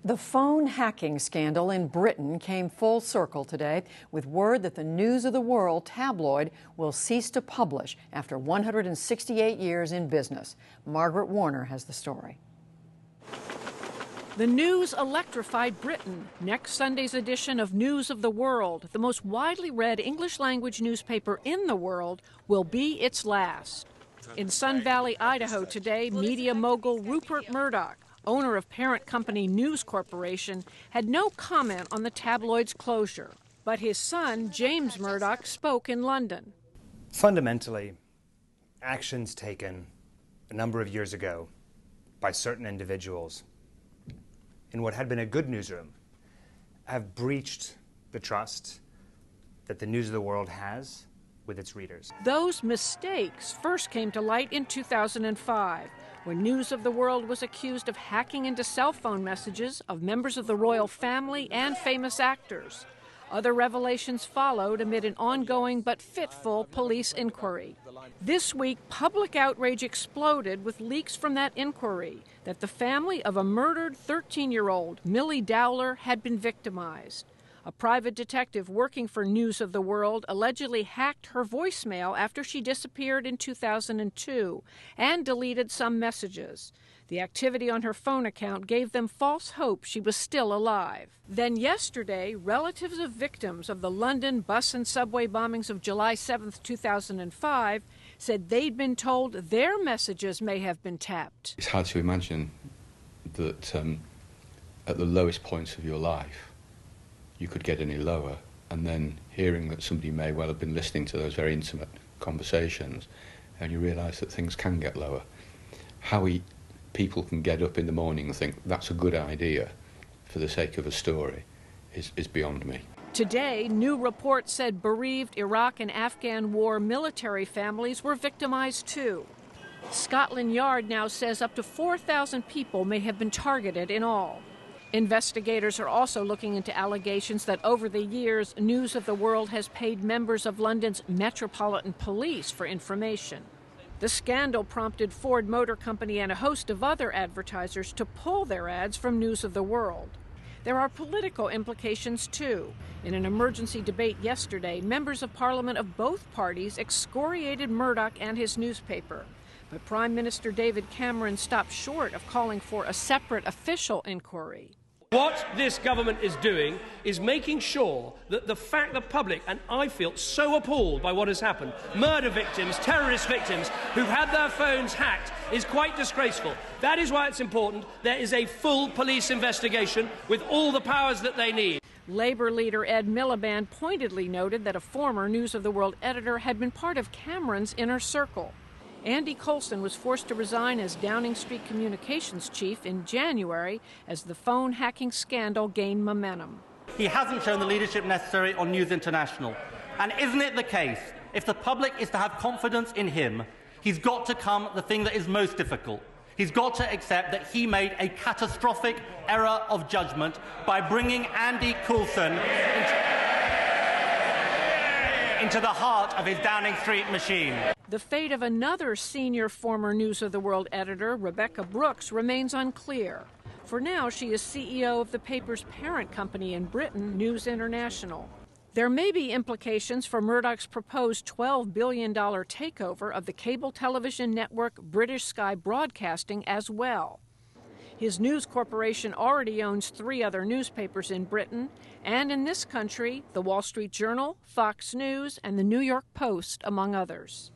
The phone hacking scandal in Britain came full circle today with word that the News of the World tabloid will cease to publish after 168 years in business. Margaret Warner has the story. The news electrified Britain. Next Sunday's edition of News of the World, the most widely read English-language newspaper in the world, will be its last. In Sun Valley, Idaho today, media mogul Rupert Murdoch, owner of parent company News Corporation, had no comment on the tabloid's closure. But his son, James Murdoch, spoke in London. Fundamentally, actions taken a number of years ago by certain individuals in what had been a good newsroom have breached the trust that the News of the World has with its readers. Those mistakes first came to light in 2005, when News of the World was accused of hacking into cell phone messages of members of the royal family and famous actors. Other revelations followed amid an ongoing but fitful police inquiry. This week, public outrage exploded with leaks from that inquiry that the family of a murdered 13-year-old, Millie Dowler, had been victimized. A private detective working for News of the World allegedly hacked her voicemail after she disappeared in 2002 and deleted some messages. The activity on her phone account gave them false hope she was still alive. Then yesterday, relatives of victims of the London bus and subway bombings of July 7, 2005, said they'd been told their messages may have been tapped. It's hard to imagine that at the lowest points of your life, you could get any lower, and then hearing that somebody may well have been listening to those very intimate conversations, and you realise that things can get lower. How people can get up in the morning and think that's a good idea for the sake of a story is beyond me. Today, new reports said bereaved Iraq and Afghan war military families were victimized too. Scotland Yard now says up to 4,000 people may have been targeted in all. Investigators are also looking into allegations that over the years, News of the World has paid members of London's Metropolitan Police for information. The scandal prompted Ford Motor Company and a host of other advertisers to pull their ads from News of the World. There are political implications, too. In an emergency debate yesterday, members of Parliament of both parties excoriated Murdoch and his newspaper. But Prime Minister David Cameron stopped short of calling for a separate official inquiry. What this government is doing is making sure that the fact the public, and I feel so appalled by what has happened, murder victims, terrorist victims who've had their phones hacked, is quite disgraceful. That is why it's important there is a full police investigation with all the powers that they need. Labour leader Ed Miliband pointedly noted that a former News of the World editor had been part of Cameron's inner circle. Andy Coulson was forced to resign as Downing Street communications chief in January as the phone hacking scandal gained momentum. He hasn't shown the leadership necessary on News International. And isn't it the case, if the public is to have confidence in him, he's got to come the thing that is most difficult. He's got to accept that he made a catastrophic error of judgment by bringing Andy Coulson into the heart of his Downing Street machine. The fate of another senior former News of the World editor, Rebekah Brooks, remains unclear. For now, she is CEO of the paper's parent company in Britain, News International. There may be implications for Murdoch's proposed $12 billion takeover of the cable television network British Sky Broadcasting as well. His News Corporation already owns 3 other newspapers in Britain, and in this country, The Wall Street Journal, Fox News, and The New York Post, among others.